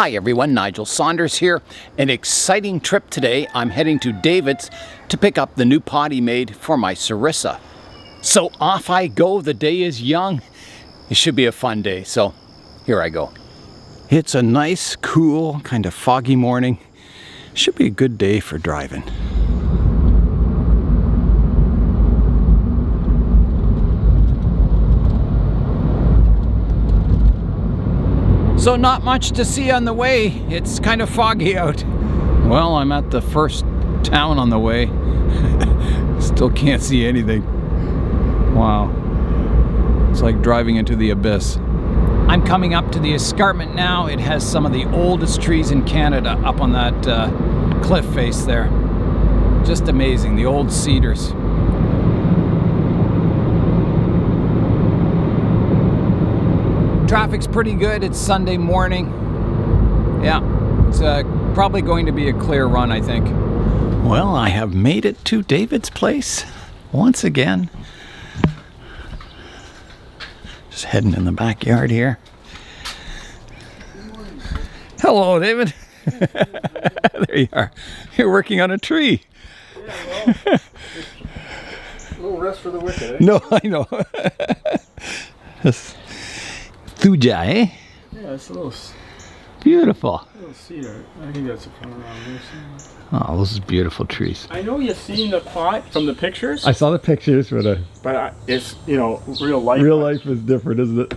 Hi everyone, Nigel Saunders here. An exciting trip today. I'm heading to David's to pick up the new pot he made for my Serissa. So off I go, the day is young. It should be a fun day, so here I go. It's a nice, cool, kind of foggy morning. Should be a good day for driving. So not much to see on the way. It's kind of foggy out. Well, I'm at the first town on the way. Still can't see anything. Wow. It's like driving into the abyss. I'm coming up to the escarpment now. It has some of the oldest trees in Canada up on that cliff face there. Just amazing, the old cedars. Traffic's pretty good. It's Sunday morning. Yeah, it's probably going to be a clear run, I think. Well, I have made it to David's place once again. Just heading in the backyard here. Hello, David. There you are. You're working on a tree. Yeah, well, a little rest for the wicked, eh? No, I know. Thuja, eh? Yeah, it's a little Beautiful. cedar. I think that's a front around here somewhere. Oh, those are beautiful trees. I know you've seen the pot from the pictures, I saw the pictures, but it's, you know, real life. real life is different, isn't it?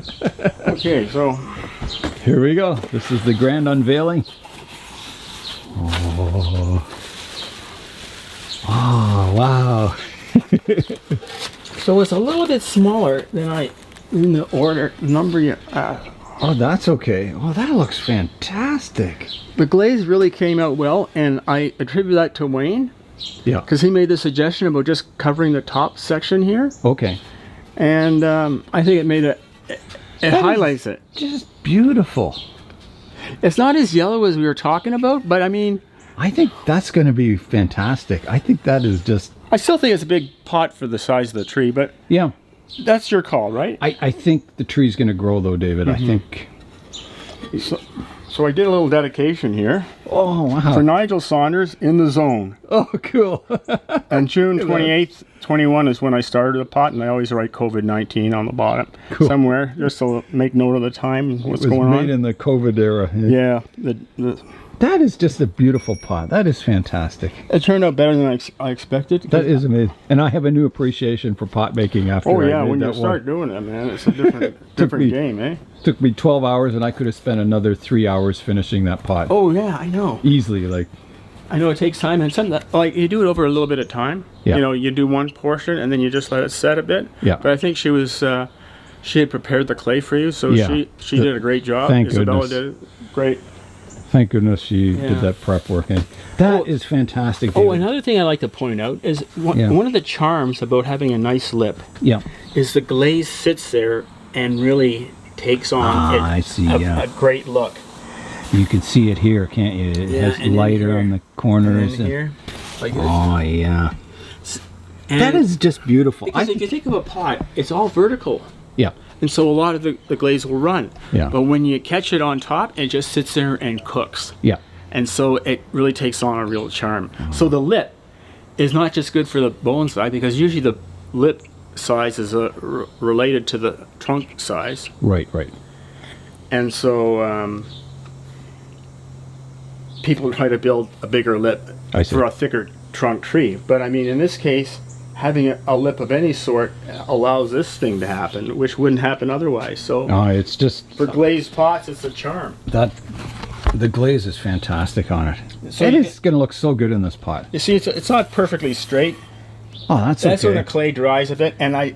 Okay, so Here we go. This is the grand unveiling. Oh, oh wow. so it's a little bit smaller than in the order number you Oh, that's okay. Oh, that looks fantastic. The glaze really came out well, and I attribute that to Wayne. Yeah. Because he made the suggestion about just covering the top section here. Okay. And I think it made it highlights it. Just beautiful. It's not as yellow as we were talking about, but I mean, I think that's going to be fantastic. I think that is just... I still think it's a big pot for the size of the tree, but Yeah. that's your call, right? I think the tree's going to grow though, David. I think... So I did a little dedication here Oh, wow. for Nigel Saunders in the zone. Oh, cool. And June 28th, 21 is when I started the pot, and I always write COVID-19 on the bottom somewhere, just to make note of the time and what's going on. It was made in the COVID era. Yeah. That is just a beautiful pot. That is fantastic. It turned out better than I expected. That is amazing. And I have a new appreciation for pot making after Oh I yeah, made when you that start doing it, man, it's a different game, eh? Took me 12 hours and I could have spent another 3 hours finishing that pot. Oh yeah, I know. Easily, like. I know it takes time, and something that, like, you do it over a little bit of time. Yeah. You know, you do one portion and then you just let it set a bit. Yeah. But I think she had prepared the clay for you, so Yeah. she did a great job. Thank Isabella goodness. did great. Thank goodness she Yeah. did that prep work. And that is fantastic, Oh, David. another thing I like to point out is one of the charms about having a nice lip Yeah. is the glaze sits there and really takes on I see, a great look. You can see it here, can't you? It has and lighter here. on the corners. And then here, like this. Oh, yeah. And That is just beautiful. because if you think of a pot, it's all vertical. Yeah. And so a lot of the glaze will run. Yeah. But when you catch it on top, it just sits there and cooks. Yeah. And so it really takes on a real charm. So the lip is not just good for the bonsai, because usually the lip size is related to the trunk size. Right. And so people try to build a bigger lip I see. for a thicker trunk tree. But I mean, in this case, having a lip of any sort allows this thing to happen, which wouldn't happen otherwise. So It's just for glazed pots, it's a charm. that the glaze is fantastic on it. So It is going to look so good in this pot. You see, it's not perfectly straight. Oh, that's That's okay. when the clay dries a bit, and I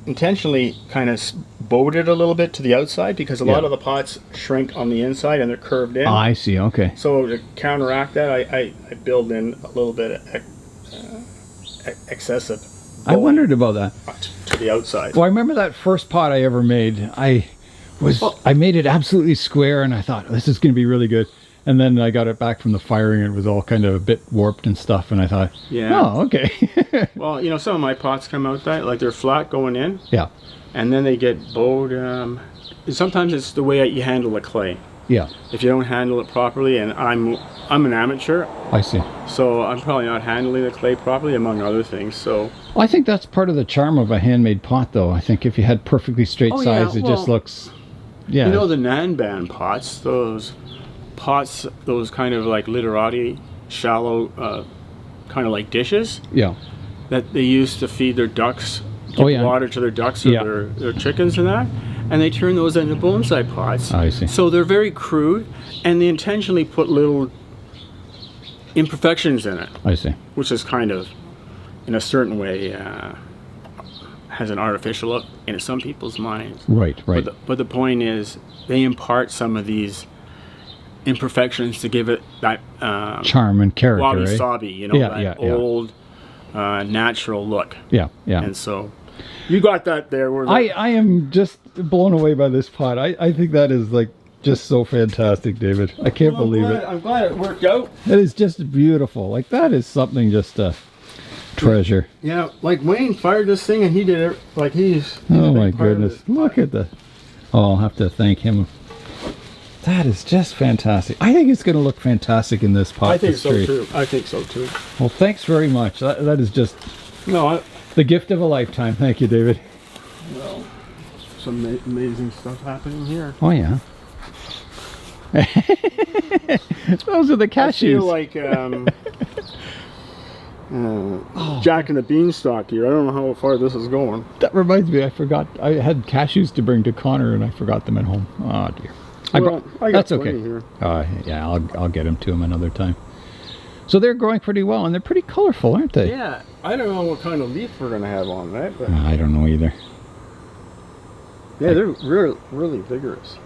intentionally kind of bowed it a little bit to the outside, because a lot of the pots shrink on the inside and they're curved in. Oh, I see. Okay. So to counteract that, I build in a little bit of excessive I wondered about that. to the outside. Well, I remember that first pot I ever made. I made it absolutely square, and I thought this is going to be really good. And then I got it back from the firing, and it was all kind of a bit warped and stuff. And I thought, Yeah. oh, okay. Well, you know, some of my pots come out that like they're flat going in, Yeah. and then they get bowed. Sometimes it's the way that you handle the clay. Yeah. If you don't handle it properly, and I'm an amateur, I see. so I'm probably not handling the clay properly, among other things. So I think that's part of the charm of a handmade pot, though. I think if you had perfectly straight Oh, yeah, sides, it just well, looks. Yeah. you know the Nanban pots, those pots, those kind of like literati, shallow, kind of like dishes Yeah. that they used to feed their ducks, give Oh, yeah. water to their ducks or Yeah. their chickens and that, and they turn those into bonsai pots. I see. So they're very crude, and they intentionally put little imperfections in it, I see. which is kind of, in a certain way, has an artificial look in some people's minds. Right. Right. But the point is, they impart some of these imperfections to give it that Charm and character. wabi Eh? sabi, you know, Yeah, that yeah, yeah. old natural look. Yeah. Yeah. And so, you got that there. Where I am just blown away by this pot. I think that is like just so fantastic, David. I can't believe it. I'm glad it worked out. It is just beautiful. Like that is something just a treasure. Yeah, like Wayne fired this thing and he did it. Like he's a Oh big my part of goodness. this. Look at the. Oh, I'll have to thank him. That is just fantastic. I think it's going to look fantastic in this pot. I think this so tree. too. I think so too. Well, thanks very much. That is just No, the gift of a lifetime. Thank you, David. well, some amazing stuff happening here. Oh yeah. Those are the I feel cashews. like Jack and the Beanstalk here. I don't know how far this is going. That reminds me, I forgot. I had cashews to bring to Connor, and I forgot them at home. Oh dear. Well, I got That's plenty okay. here. Yeah, I'll get them to him another time. So they're growing pretty well, and they're pretty colorful, aren't they? Yeah, I don't know what kind of leaf we're gonna have on that, but I don't know either. yeah, they're really vigorous.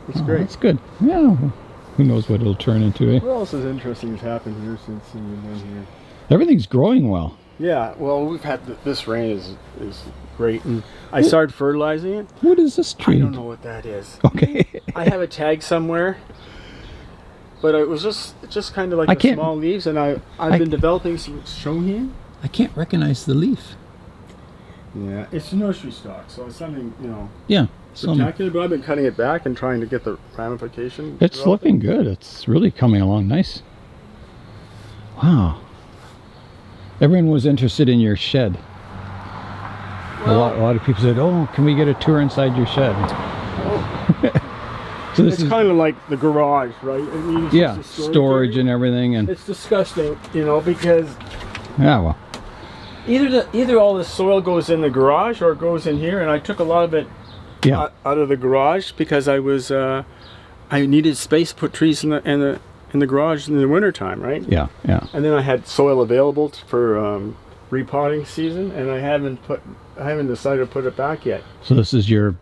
It's Oh, great. That's good. Yeah. Well, who knows what it'll turn into, eh? What else is interesting has happened here since you've been here? Everything's growing well. Yeah, well, we've had this rain is great, and I started fertilizing it. What is this I tree? don't know what that is. Okay. I have a tag somewhere, but it was just kind of like I the can't- small leaves, and I've been developing some shohin. I can't recognize the leaf. Yeah, it's nursery stock, so it's something Yeah. Some, spectacular. But I've been cutting it back and trying to get the ramification. it's developing. looking good. It's really coming along nice. Wow. Everyone was interested in your shed. A lot of people said, "Oh, can we get a tour inside your shed?" So this It's is kind of like the garage, right? I mean, it's yeah, just a storage area. and everything, and It's disgusting, because yeah, well, either all the soil goes in the garage or it goes in here, and I took a lot of it yeah, out of the garage because I was I needed space to put trees in the garage in the wintertime, right? yeah, yeah. And then I had soil available for repotting season, and I haven't decided to put it back yet. So this is your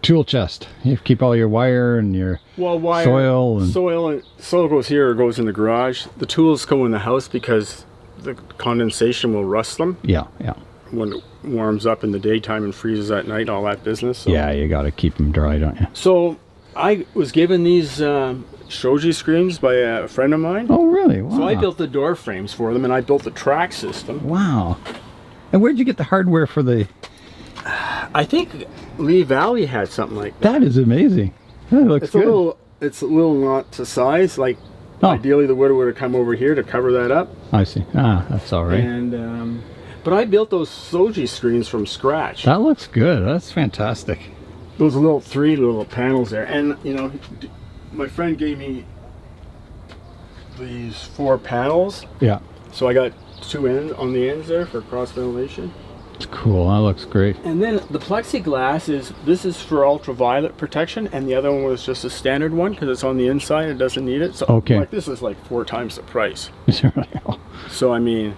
tool chest. You keep all your wire and your Well, wire, soil and soil goes here or goes in the garage. The tools go in the house because the condensation will rust them yeah, yeah, when it warms up in the daytime and freezes at night. All that business. So. yeah. You got to keep them dry, don't you? So I was given these shoji screens by a friend of mine. Oh, really? Wow. So I built the door frames for them, and I built the track system. Wow. And where'd you get the hardware for the? I think Lee Valley had something like that. That is amazing. That looks It's good. a little not to size. Like Oh. ideally, the wood would have come over here to cover that up. I see. Ah, that's all right. And but I built those shoji screens from scratch. That looks good. That's fantastic. Those three little panels there, and my friend gave me these 4 panels. Yeah, So I got 2 ends on the ends there for cross ventilation. it's cool. That looks great. And then the plexiglass this is for ultraviolet protection, and the other one was just a standard one because it's on the inside. It doesn't need it. So Okay. like this is like 4 times the price. So I mean,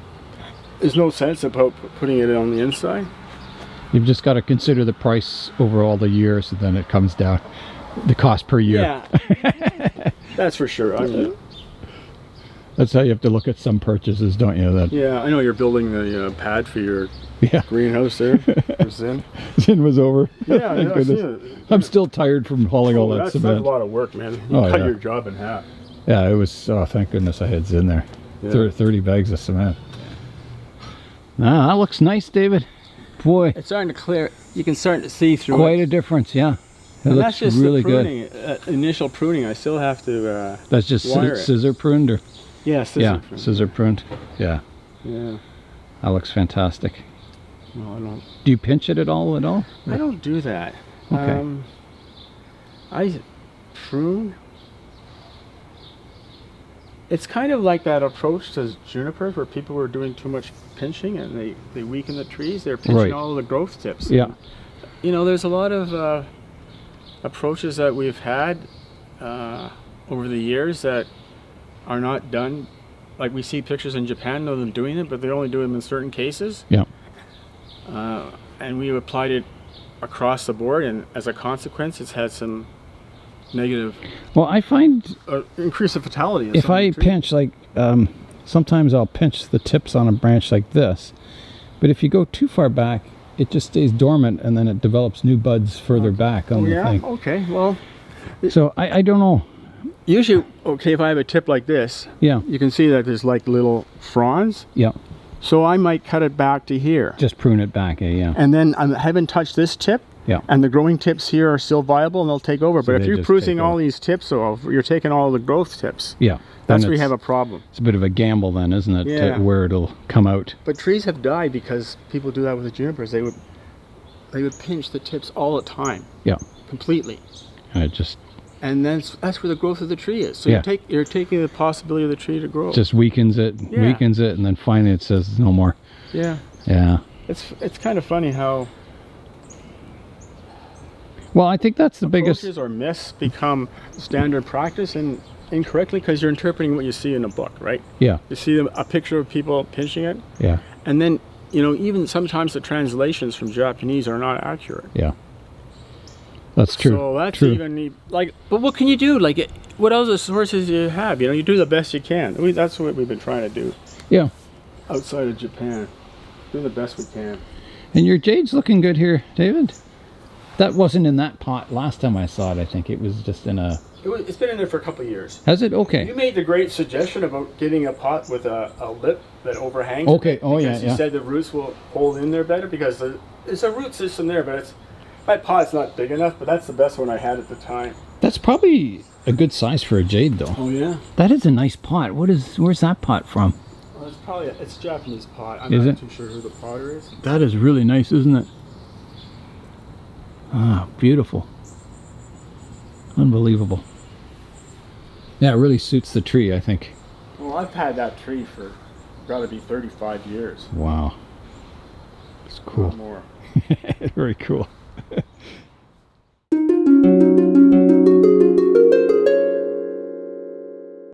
there's no sense about putting it on the inside. You've just got to consider the price over all the years, and then it comes down the cost per year. Yeah, that's for sure. I mean, That's how you have to look at some purchases, don't you? That yeah, I know you're building the pad for your yeah, greenhouse there. For Zen. Zin was over. Yeah, Thank I goodness. see it. I'm still tired from hauling all that that's a cement. lot of work, man. You Oh, cut yeah. your job in half. Yeah, it was. Oh, thank goodness I had Zin there. Yeah. 30 bags of cement. Ah, that looks nice, David. Boy, It's starting to clear. You can start to see through quite it. a difference. Yeah, It And looks that's just really the good. pruning, initial pruning. I still have to That's just wire it. scissor pruned, or Yeah, scissor yeah, prune. scissor pruned. Yeah, Yeah. that looks fantastic. No, I don't. Do you pinch it at all? I don't do that. Okay. I prune. It's kind of like that approach to junipers where people were doing too much pinching and they weaken the trees. They're pinching Right. all of the growth tips. Yeah. And, you know, there's a lot of approaches that we've had over the years that are not done. Like we see pictures in Japan of them doing it, but they only do them in certain cases. Yeah. And we applied it across the board, and as a consequence, it's had some negative Well, I find increase of fatality. of if some of I the trees. pinch, like, sometimes I'll pinch the tips on a branch like this, but if you go too far back, it just stays dormant, and then it develops new buds further back on Oh the yeah. thing. Okay. Well, So I don't know. usually, okay, if I have a tip like this, Yeah. you can see that there's like little fronds. Yeah. So I might cut it back to here, Just prune it back. Yeah. and then I haven't touched this tip. Yeah. And the growing tips here are still viable, and they'll take over. So but if they you're just pruning take all over. these tips off, you're taking all the growth tips. Yeah. That's Then where you have it's- a problem. It's a bit of a gamble then, isn't it? Yeah. To where it'll come out. But trees have died because people do that with the junipers. They would pinch the tips all the time, Yeah. completely, And it just and then that's where the growth of the tree is. So Yeah. you're taking the possibility of the tree to grow. weakens it, Yeah. and then finally it says no more. Yeah, Yeah. it's kind of funny how Well, I think that's the biggest. approaches or myths become standard practice and incorrectly because you're interpreting what you see in a book, right? Yeah. You see a picture of people pinching it, Yeah. and then even sometimes the translations from Japanese are not accurate. Yeah. That's true. So that's true. even but what can you do? What other sources do you have? You do the best you can. That's what we've been trying to do Yeah. outside of Japan. Do the best we can. And your jade's looking good here, David. That wasn't in that pot last time I saw it. I think it was just in a. It's been in there for a couple of years. Has it? Okay. You made the great suggestion about getting a pot with a lip that overhangs. Okay. it, Oh, yeah, because you yeah. said the roots will hold in there better because there's a root system there, but my pot's not big enough. But that's the best one I had at the time. That's probably a good size for a jade, though. Oh yeah. That is a nice pot. Where's that pot from? Well, it's a Japanese pot. I'm Is not it? too sure who the potter is. That is really nice, isn't it? Ah, beautiful. Unbelievable. Yeah, it really suits the tree, I think. Well, I've had that tree for got to be 35 years. Wow. It's Or cool. more. Very cool.